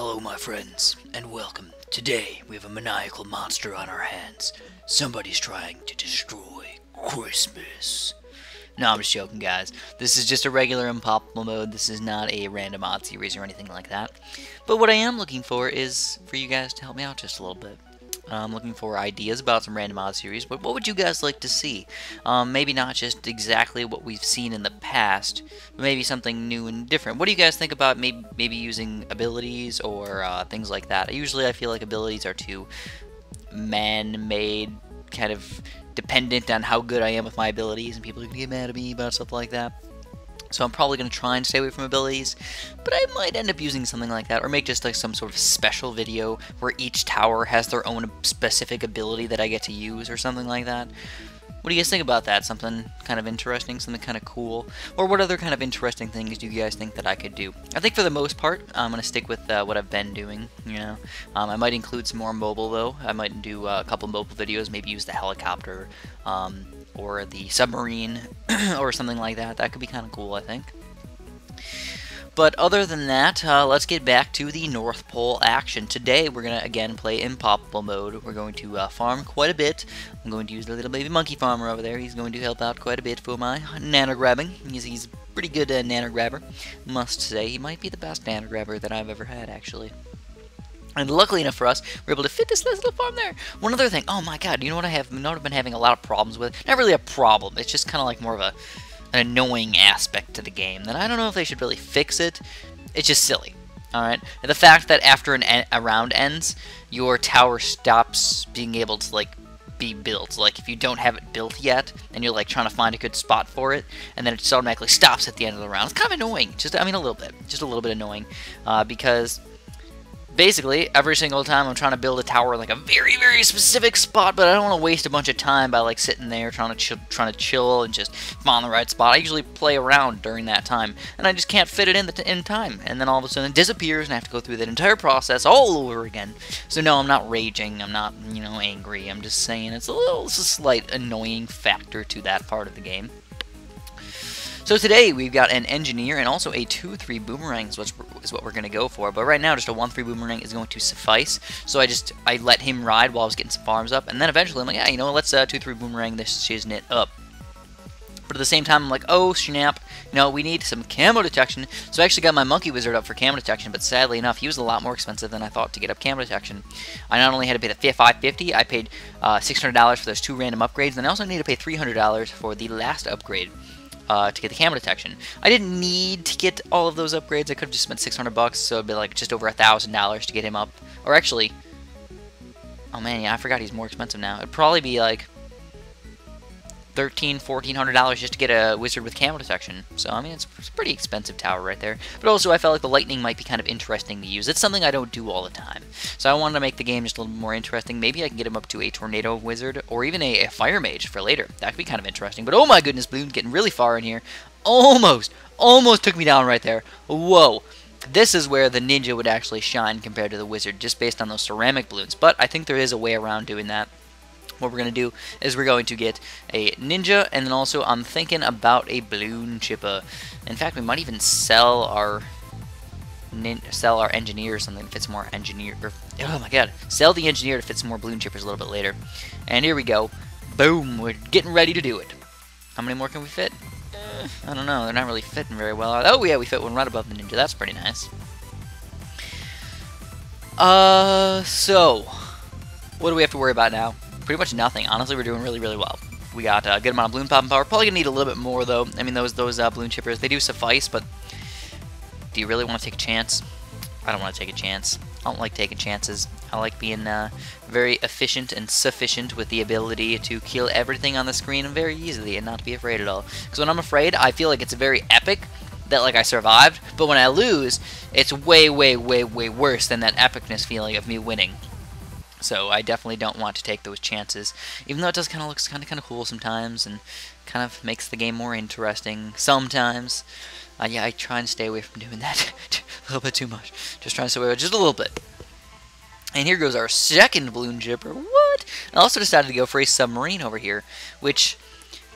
Hello my friends, and welcome. Today, we have a maniacal monster on our hands. Somebody's trying to destroy Christmas. No, I'm just joking, guys. This is just a regular Impoppable Mode. This is not a random odd series or anything like that. But what I am looking for is for you guys to help me out just a little bit. I'm looking for ideas about some random odd series, but what would you guys like to see? Maybe not just exactly what we've seen in the past, but maybe something new and different. What do you guys think about maybe using abilities or things like that? Usually I feel like abilities are too man-made, kind of dependent on how good I am with my abilities, and people are going to get mad at me about stuff like that. So I'm probably going to try and stay away from abilities, but I might end up using something like that, or make just like some sort of special video where each tower has their own specific ability that I get to use, or something like that. What do you guys think about that? Something kind of interesting, something kind of cool? Or what other kind of interesting things do you guys think that I could do? I think for the most part, I'm going to stick with what I've been doing, you know. I might include some more mobile, though. I might do a couple mobile videos, maybe use the helicopter, or the submarine, or something like that. That could be kind of cool, I think. But other than that, let's get back to the North Pole action. Today, we're going to, again, play Impoppable Mode. We're going to farm quite a bit. I'm going to use the little baby monkey farmer over there. He's going to help out quite a bit for my nano grabbing. He's a pretty good nano grabber, must say. He might be the best nano grabber that I've ever had, actually. And luckily enough for us, we're able to fit this little farm there. One other thing, oh my god, you know what I've been having a lot of problems with? Not really a problem, it's just kind of like more of an annoying aspect to the game that I don't know if they should really fix it. It's just silly, alright? The fact that after a round ends, your tower stops being able to, like, be built. Like, if you don't have it built yet, and you're, like, trying to find a good spot for it, and then it just automatically stops at the end of the round. It's kind of annoying. I mean, a little bit. Just a little bit annoying. Because basically, every single time I'm trying to build a tower in like a very, very specific spot, but I don't want to waste a bunch of time by like sitting there trying to chill and just find the right spot. I usually play around during that time, and I just can't fit it in time. And then all of a sudden it disappears, and I have to go through that entire process all over again. So no, I'm not raging. I'm not, you know, angry. I'm just saying it's a slight annoying factor to that part of the game. So today we've got an engineer and also a 2-3 boomerang is what we're going to go for. But right now just a 1-3 boomerang is going to suffice. So I let him ride while I was getting some farms up. And then eventually I'm like, yeah, you know, let's 2-3 boomerang this shiznit up. But at the same time I'm like, oh snap, you know, we need some camo detection. So I actually got my monkey wizard up for camo detection. But sadly enough, he was a lot more expensive than I thought to get up camo detection. I not only had to pay the $550, I paid $600 for those 2 random upgrades. And I also need to pay $300 for the last upgrade. To get the camo detection. I didn't need to get all of those upgrades. I could have just spent $600, so it'd be like just over $1,000 to get him up. Or actually, oh man, yeah, I forgot he's more expensive now. It'd probably be like $1,300, $1,400 just to get a wizard with camo detection. So I mean, it's a pretty expensive tower right there. But also, I felt like the lightning might be kind of interesting to use. It's something I don't do all the time. So I wanted to make the game just a little more interesting. Maybe I can get him up to a tornado wizard or even a fire mage for later. That could be kind of interesting. But oh my goodness, Bloons getting really far in here. Almost took me down right there. Whoa. This is where the ninja would actually shine compared to the wizard, just based on those ceramic balloons. But I think there is a way around doing that. What we're going to do is we're going to get a ninja, and then also I'm thinking about a balloon chipper. In fact, we might even sell our engineer or something that fits more engineer. Oh my god, sell the engineer to fit some more balloon chippers a little bit later. And here we go. Boom, we're getting ready to do it. How many more can we fit? I don't know, they're not really fitting very well. Oh yeah, we fit one right above the ninja. That's pretty nice. So what do we have to worry about now? Pretty much nothing. Honestly, we're doing really, really well. We got a good amount of balloon popping power. Probably gonna need a little bit more though. I mean, those balloon chippers, they do suffice, but do you really want to take a chance? I don't want to take a chance. I don't like taking chances. I like being very efficient and sufficient with the ability to kill everything on the screen very easily and not to be afraid at all. Because when I'm afraid, I feel like it's very epic that like I survived, but when I lose, it's way, way, way, way worse than that epicness feeling of me winning. So I definitely don't want to take those chances, even though it does kind of looks kind of cool sometimes, and kind of makes the game more interesting sometimes. Yeah, I try and stay away from doing that a little bit too much. Just trying to stay away just a little bit. And here goes our second balloon chipper. What? I also decided to go for a submarine over here, which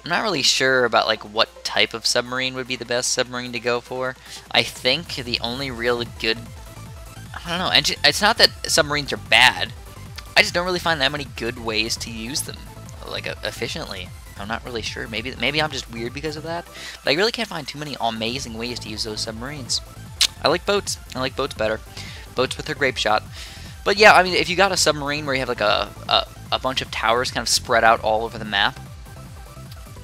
I'm not really sure about like what type of submarine would be the best submarine to go for. I think the only real good I don't know. And it's not that submarines are bad. I just don't really find that many good ways to use them, like efficiently. I'm not really sure. Maybe I'm just weird because of that. But I really can't find too many amazing ways to use those submarines. I like boats. I like boats better. Boats with their grape shot. But yeah, I mean, if you got a submarine where you have like a bunch of towers kind of spread out all over the map,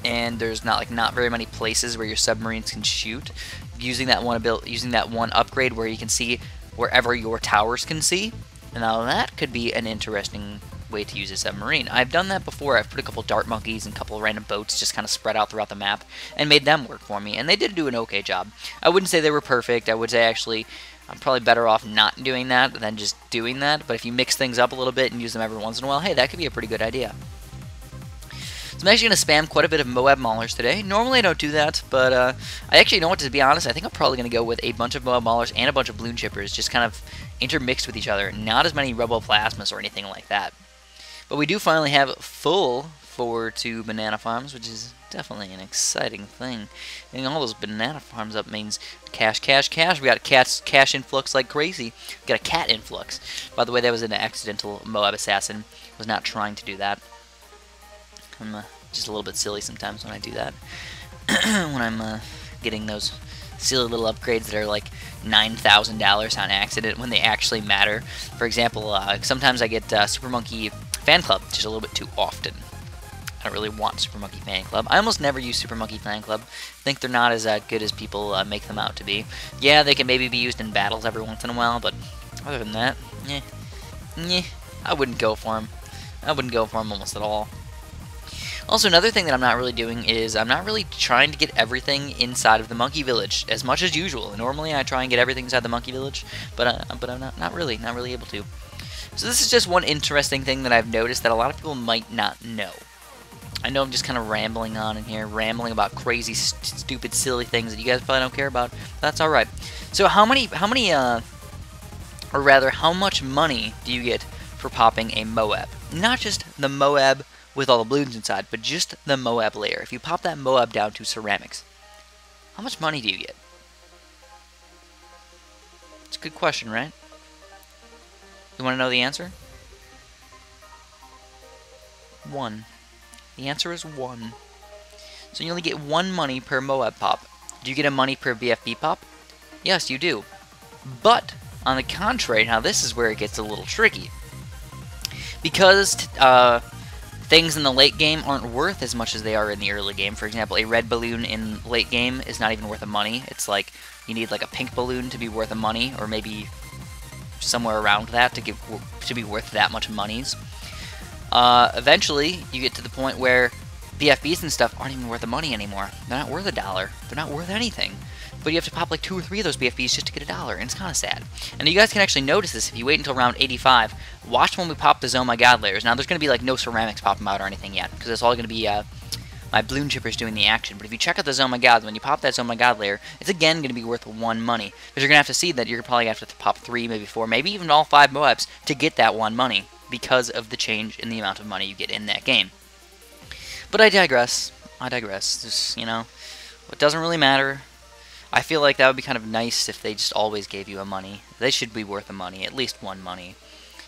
and there's not very many places where your submarines can shoot, using that one upgrade where you can see wherever your towers can see, now that could be an interesting way to use a submarine. I've done that before. I've put a couple dart monkeys and a couple random boats just kind of spread out throughout the map and made them work for me, and they did do an okay job. I wouldn't say they were perfect. I would say actually I'm probably better off not doing that than just doing that, but if you mix things up a little bit and use them every once in a while, hey, that could be a pretty good idea. So I'm actually going to spam quite a bit of Moab Maulers today. Normally I don't do that, but I actually, you know what, to be honest, I think I'm probably going to go with a bunch of Moab Maulers and a bunch of Bloon Chippers, just kind of intermixed with each other. Not as many Rebel Plasmas or anything like that. But we do finally have full forward to banana farms, which is definitely an exciting thing. Getting all those banana farms up means cash, cash, cash. We got a cash influx like crazy. We got a cat influx. By the way, that was an accidental Moab assassin. I was not trying to do that. I'm just a little bit silly sometimes when I do that. When I'm getting those silly little upgrades that are like $9,000 on accident when they actually matter. For example, sometimes I get Super Monkey Fan Club just a little bit too often. I don't really want Super Monkey Fan Club. I almost never use Super Monkey Fan Club. I think they're not as good as people make them out to be. Yeah, they can maybe be used in battles every once in a while, but other than that, I wouldn't go for them. I wouldn't go for them almost at all. Also, another thing that I'm not really doing is I'm not really trying to get everything inside of the Monkey Village as much as usual. Normally, I try and get everything inside the Monkey Village, but I'm not really able to. So this is just one interesting thing that I've noticed that a lot of people might not know. I know I'm just kind of rambling on in here, rambling about crazy, stupid, silly things that you guys probably don't care about. That's all right. So how much money do you get for popping a Moab? Not just the Moab with all the balloons inside, but just the Moab layer. If you pop that Moab down to ceramics, how much money do you get? It's a good question, right? You want to know the answer? 1. The answer is 1. So you only get 1 money per Moab pop. Do you get a money per BFB pop? Yes, you do. But, on the contrary, now this is where it gets a little tricky. Because things in the late game aren't worth as much as they are in the early game. For example, a red balloon in late game is not even worth a money. It's like you need like a pink balloon to be worth a money, or maybe somewhere around that to be worth that much monies. Eventually, you get to the point where BFBs and stuff aren't even worth the money anymore. They're not worth $1. They're not worth anything. But you have to pop like 2 or 3 of those BFBs just to get $1, and it's kind of sad. And you guys can actually notice this if you wait until round 85. Watch when we pop the Oh My God layers. Now, there's going to be like no ceramics popping out or anything yet, because it's all going to be my Bloon Chippers doing the action. But if you check out the Oh My God, when you pop that Oh My God layer, it's again going to be worth 1 money. Because you're going to have to see that you're probably going to have to pop 3, maybe 4, maybe even all 5 Moabs to get that 1 money, because of the change in the amount of money you get in that game. But I digress. Just, you know, it doesn't really matter. I feel like that would be kind of nice if they just always gave you a money. They should be worth a money, at least 1 money.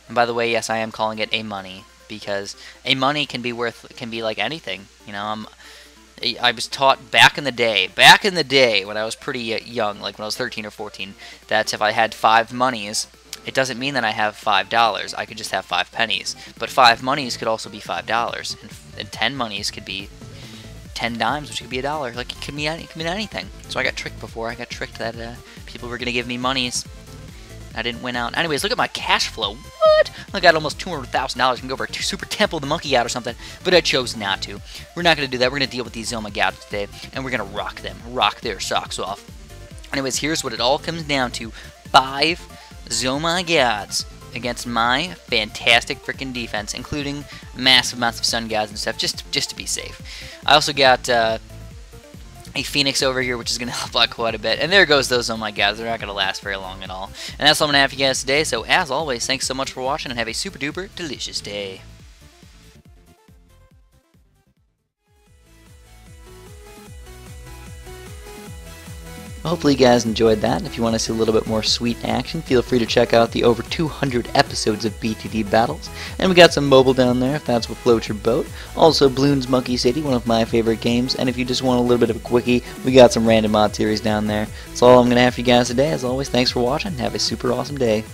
And by the way, yes, I am calling it a money, because a money can be like anything. You know, I was taught back in the day when I was pretty young, like when I was 13 or 14, that if I had 5 monies, it doesn't mean that I have $5. I could just have 5 pennies. But 5 monies could also be $5, and 10 monies could be 10 dimes, which could be $1. Like, it could mean anything. So I got tricked before. I got tricked that people were gonna give me monies. I didn't win out. Anyways, look at my cash flow. What? I got almost $200,000. Can go over to Super Temple the Monkey out or something, but I chose not to. We're not gonna do that. We're gonna deal with these Oh My Gods today, and we're gonna rock them, rock their socks off. Anyways, here's what it all comes down to: 5 Oh My Gods against my fantastic freaking defense, including massive amounts of Sun Gods and stuff, just to be safe. I also got a Phoenix over here, which is going to help out quite a bit. And there goes those Oh My Gods. They're not going to last very long at all. And that's all I'm going to have for you guys today. So as always, thanks so much for watching, and have a super duper delicious day. hopefully you guys enjoyed that. If you want to see a little bit more sweet action, feel free to check out the over 200 episodes of BTD Battles. And we got some mobile down there if that's what floats your boat. Also Bloons Monkey City, one of my favorite games. And if you just want a little bit of a quickie, we got some random mod series down there. That's all I'm going to have for you guys today. As always, thanks for watching. Have a super awesome day.